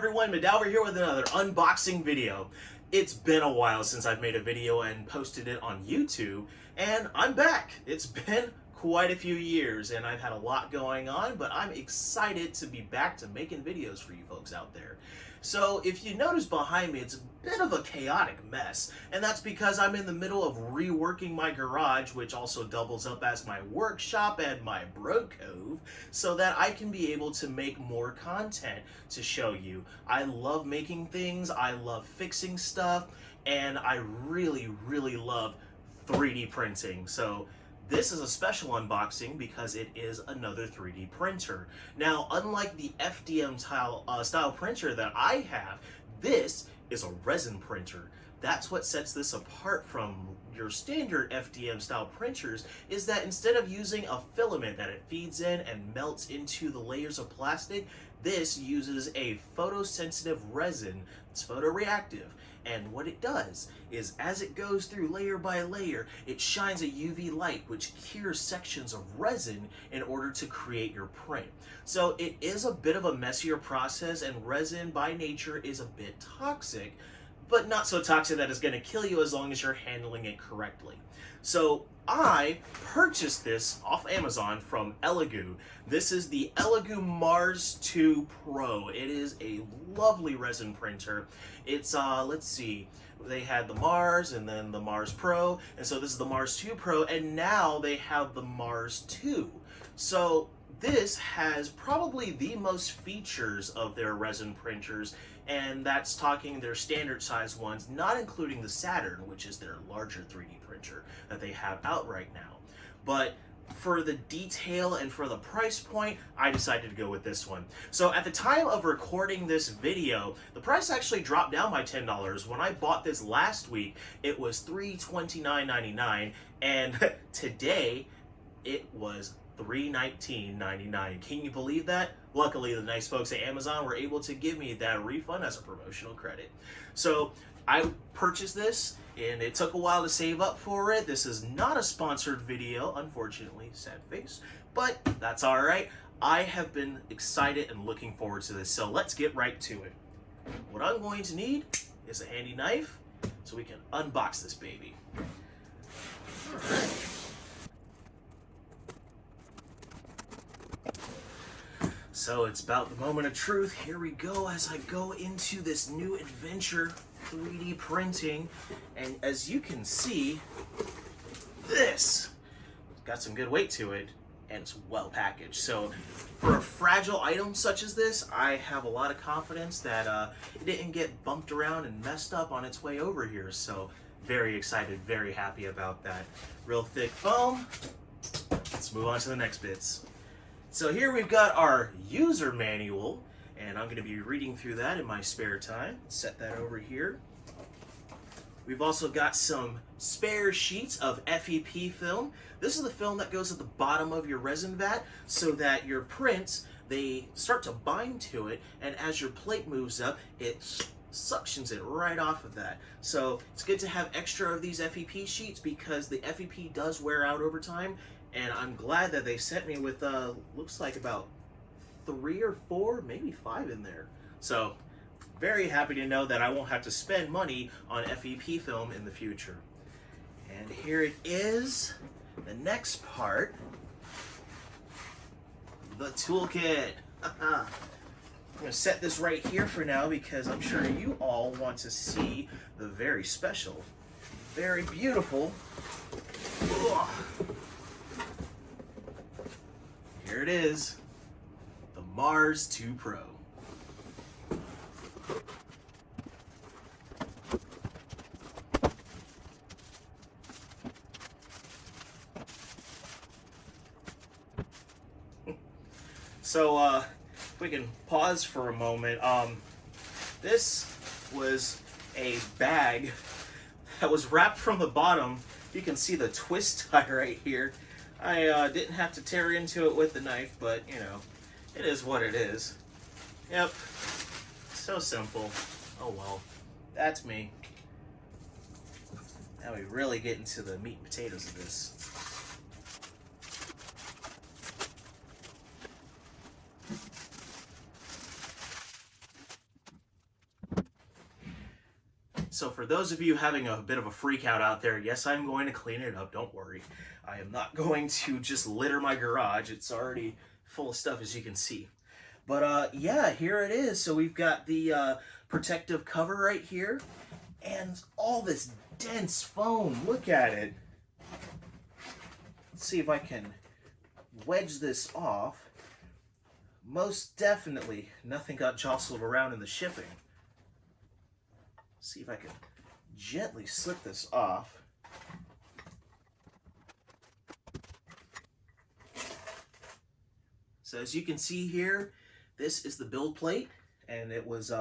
everyone, Medalver here with another unboxing video. It's been a while since I've made a video and posted it on YouTube, and I'm back. It's been quite a few years and I've had a lot going on, but I'm excited to be back to making videos for you folks out there. So if you notice behind me, it's a bit of a chaotic mess, and that's because I'm in the middle of reworking my garage, which also doubles up as my workshop and my bro cove, so that I can be able to make more content to show you. I love making things, I love fixing stuff, and I really love 3D printing. So this is a special unboxing because it is another 3D printer. Now, unlike the FDM style printer that I have, this is a resin printer. That's what sets this apart from your standard FDM style printers, is that instead of using a filament that it feeds in and melts into the layers of plastic, this uses a photosensitive resin. It's photoreactive. And what it does is, as it goes through layer by layer, it shines a UV light which cures sections of resin in order to create your print. So it is a bit of a messier process, and resin by nature is a bit toxic, but not so toxic that it's going to kill you as long as you're handling it correctly. So I purchased this off Amazon from Elegoo. This is the Elegoo Mars 2 Pro. It is a lovely resin printer. It's, let's see, they had the Mars and then the Mars Pro, and so this is the Mars 2 Pro, and now they have the Mars 2. So this has probably the most features of their resin printers, and that's talking their standard size ones, not including the Saturn, which is their larger 3D printer that they have out right now. But for the detail and for the price point, I decided to go with this one. So at the time of recording this video, the price actually dropped down by $10. When I bought this last week, it was $329.99, and today it was $319.99. Can you believe that? Luckily, the nice folks at Amazon were able to give me that refund as a promotional credit. So I purchased this, and it took a while to save up for it. This is not a sponsored video, unfortunately, sad face, but that's all right. I have been excited and looking forward to this, so let's get right to it. What I'm going to need is a handy knife so we can unbox this baby. All right. So it's about the moment of truth. Here we go as I go into this new adventure, 3D printing. And as you can see, this got some good weight to it, and it's well packaged. So for a fragile item such as this, I have a lot of confidence that it didn't get bumped around and messed up on its way over here. So very excited, very happy about that. Real thick foam. Let's move on to the next bits. So here we've got our user manual, and I'm going to be reading through that in my spare time. Set that over here. We've also got some spare sheets of FEP film. This is the film that goes at the bottom of your resin vat so that your prints, they start to bind to it, and as your plate moves up, it suctions it right off of that. So it's good to have extra of these FEP sheets because the FEP does wear out over time. And I'm glad that they sent me with, looks like about 3 or 4, maybe 5 in there. So, very happy to know that I won't have to spend money on FEP film in the future. And here it is, the next part, the toolkit. I'm going to set this right here for now because I'm sure you all want to see the very special, very beautiful, here it is, the Mars 2 Pro. So, if we can pause for a moment, this was a bag that was wrapped from the bottom. You can see the twist tie right here. I didn't have to tear into it with the knife, but, you know, it is what it is. Yep. So simple. Oh well. That's me. Now we really get into the meat and potatoes of this. So for those of you having a bit of a freak out there, yes, I'm going to clean it up, don't worry. I am not going to just litter my garage. It's already full of stuff, as you can see. But yeah, here it is. So we've got the protective cover right here, and all this dense foam. Look at it. Let's see if I can wedge this off. Most definitely, nothing got jostled around in the shipping. See if I can gently slip this off. So as you can see here, this is the build plate, and it was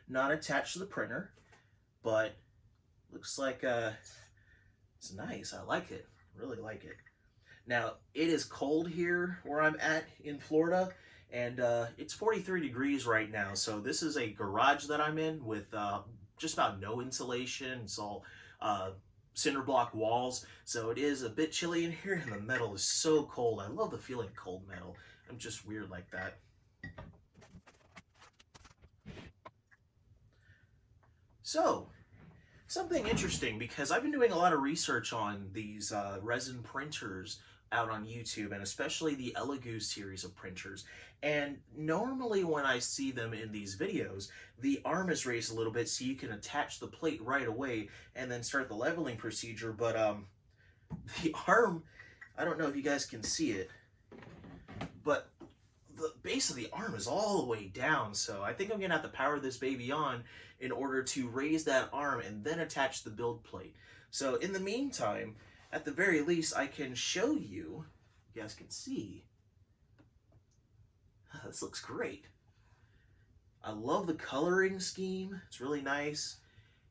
not attached to the printer, but looks like it's nice. I like it. Really like it. Now, it is cold here where I'm at in Florida, and it's 43 degrees right now, so this is a garage that I'm in with just about no insulation. It's all cinder block walls, so it is a bit chilly in here, and the metal is so cold. I love the feeling of cold metal. I'm just weird like that. So, something interesting, because I've been doing a lot of research on these resin printers out on YouTube, and especially the Elegoo series of printers. And normally when I see them in these videos, the arm is raised a little bit so you can attach the plate right away and then start the leveling procedure. But the arm, I don't know if you guys can see it, but the base of the arm is all the way down. So I think I'm gonna have to power this baby on in order to raise that arm and then attach the build plate. So in the meantime, at the very least, I can show you, you guys can see, this looks great. I love the coloring scheme, it's really nice.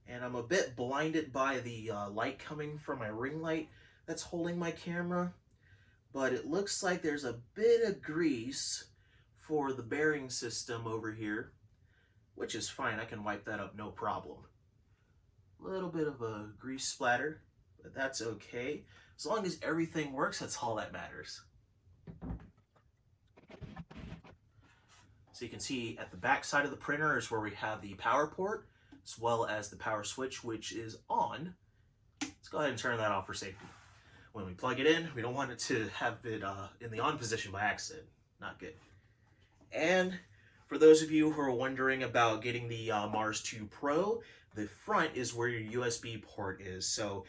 And I'm a bit blinded by the light coming from my ring light that's holding my camera. But it looks like there's a bit of grease for the bearing system over here, which is fine. I can wipe that up, no problem. A little bit of a grease splatter, but that's okay. As long as everything works, that's all that matters. So you can see at the back side of the printer is where we have the power port, as well as the power switch, which is on. Let's go ahead and turn that off for safety. When we plug it in, we don't want it to have it in the on position by accident. Not good. And for those of you who are wondering about getting the Mars 2 Pro, the front is where your USB port is. So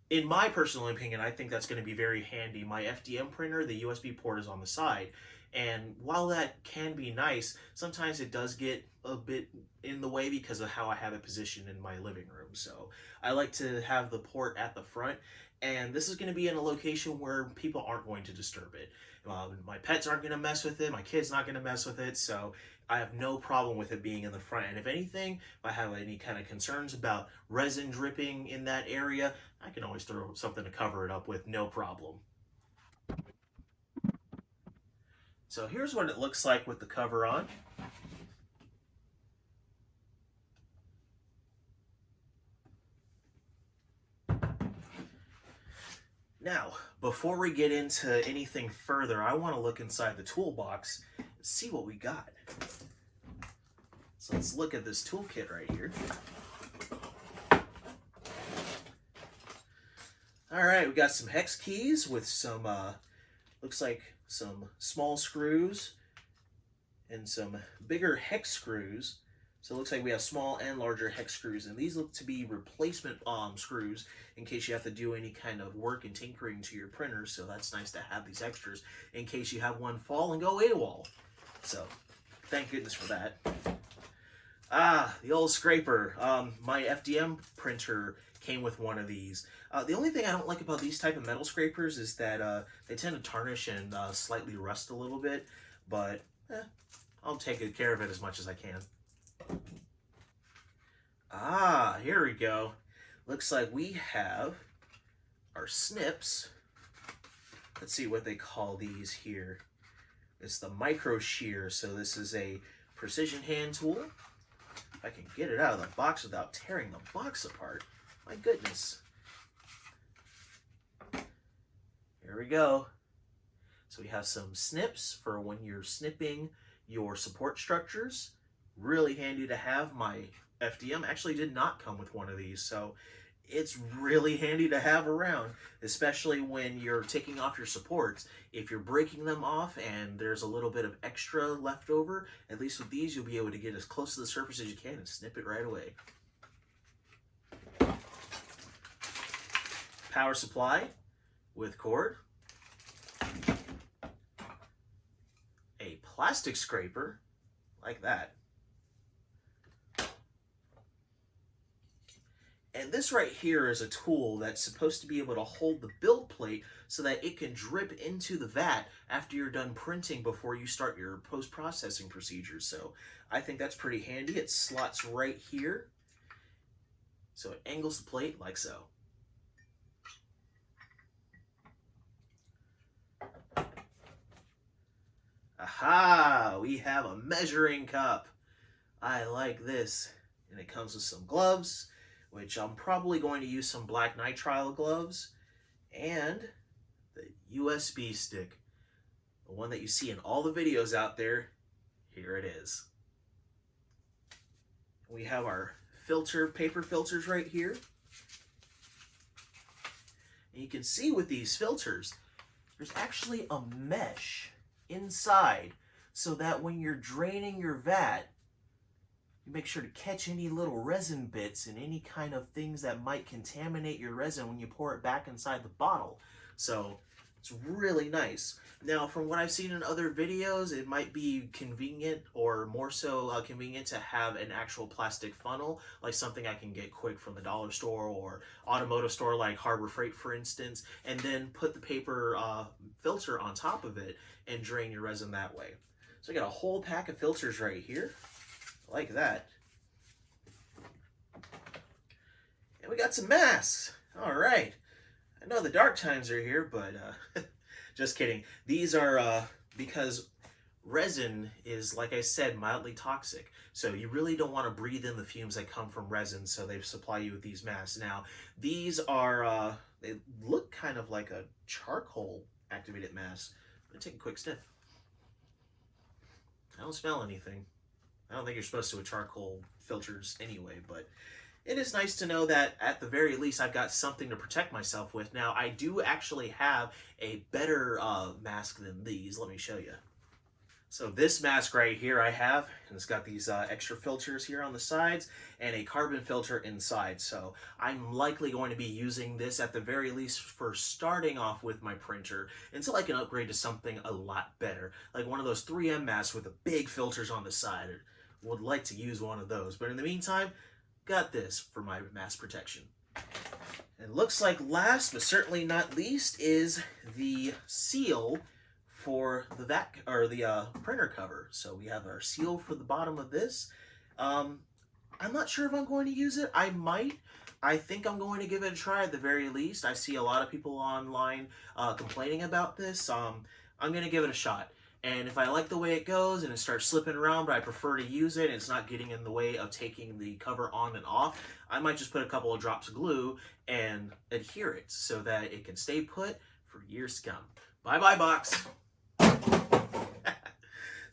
in my personal opinion, I think that's going to be very handy. My FDM printer, the USB port is on the side. And while that can be nice, sometimes it does get a bit in the way because of how I have it positioned in my living room. So I like to have the port at the front. And this is going to be in a location where people aren't going to disturb it. My pets aren't going to mess with it. My kid's not going to mess with it. So I have no problem with it being in the front. And if anything, if I have any kind of concerns about resin dripping in that area, I can always throw something to cover it up with, no problem. So here's what it looks like with the cover on. Now, before we get into anything further, I want to look inside the toolbox and see what we got. So let's look at this toolkit right here. All right, we got some hex keys with some, looks like some small screws and some bigger hex screws. So it looks like we have small and larger hex screws, and these look to be replacement screws in case you have to do any kind of work and tinkering to your printer. So that's nice to have these extras in case you have one fall and go AWOL. So thank goodness for that. Ah, the old scraper. My FDM printer came with one of these. The only thing I don't like about these type of metal scrapers is that they tend to tarnish and slightly rust a little bit, but I'll take good care of it as much as I can. Ah, here we go. Looks like we have our snips. Let's see what they call these here. It's the micro shear. So this is a precision hand tool. If I can get it out of the box without tearing the box apart. My goodness. Here we go. So we have some snips for when you're snipping your support structures. Really handy to have. My FDM actually did not come with one of these, so it's really handy to have around, especially when you're taking off your supports. If you're breaking them off and there's a little bit of extra left over, at least with these you'll be able to get as close to the surface as you can and snip it right away. Power supply with cord. A plastic scraper, like that. And this right here is a tool that's supposed to be able to hold the build plate so that it can drip into the vat after you're done printing before you start your post-processing procedures. So I think that's pretty handy. It slots right here. So it angles the plate like so. Aha! We have a measuring cup. I like this. And it comes with some gloves, which I'm probably going to use some black nitrile gloves, and the USB stick, the one that you see in all the videos out there. Here it is. We have our paper filters right here. And you can see with these filters, there's actually a mesh inside so that when you're draining your vat, you make sure to catch any little resin bits and any kind of things that might contaminate your resin when you pour it back inside the bottle. So it's really nice. Now, from what I've seen in other videos, it might be convenient, or more so convenient, to have an actual plastic funnel, like something I can get quick from the dollar store or automotive store like Harbor Freight, for instance, and then put the paper filter on top of it and drain your resin that way. So I got a whole pack of filters right here, like that. And we got some masks. All right. I know the dark times are here, but just kidding. These are because resin is, like I said, mildly toxic. So you really don't want to breathe in the fumes that come from resin, so they supply you with these masks. Now, these are, they look kind of like a charcoal activated mask. I'm going to take a quick sniff. I don't smell anything. I don't think you're supposed to with charcoal filters anyway, but it is nice to know that at the very least I've got something to protect myself with. Now, I do actually have a better mask than these. Let me show you. So this mask right here I have, and it's got these extra filters here on the sides and a carbon filter inside. So I'm likely going to be using this at the very least for starting off with my printer until I can upgrade to something a lot better, like one of those 3M masks with the big filters on the side. I would like to use one of those, but in the meantime, got this for my mask protection. It looks like last but certainly not least is the seal for the vat, or the printer cover. So we have our seal for the bottom of this. I'm not sure if I'm going to use it. I might. I think I'm going to give it a try at the very least. I see a lot of people online complaining about this. I'm going to give it a shot. And if I like the way it goes and it starts slipping around, but I prefer to use it and it's not getting in the way of taking the cover on and off, I might just put a couple of drops of glue and adhere it so that it can stay put for years to come. Bye-bye, box.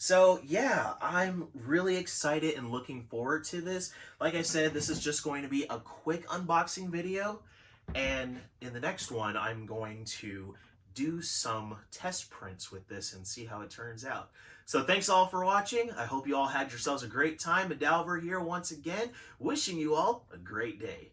So yeah, I'm really excited and looking forward to this. Like I said, this is just going to be a quick unboxing video, and in the next one I'm going to do some test prints with this and see how it turns out. So thanks all for watching. I hope you all had yourselves a great time. Adalver here once again, wishing you all a great day.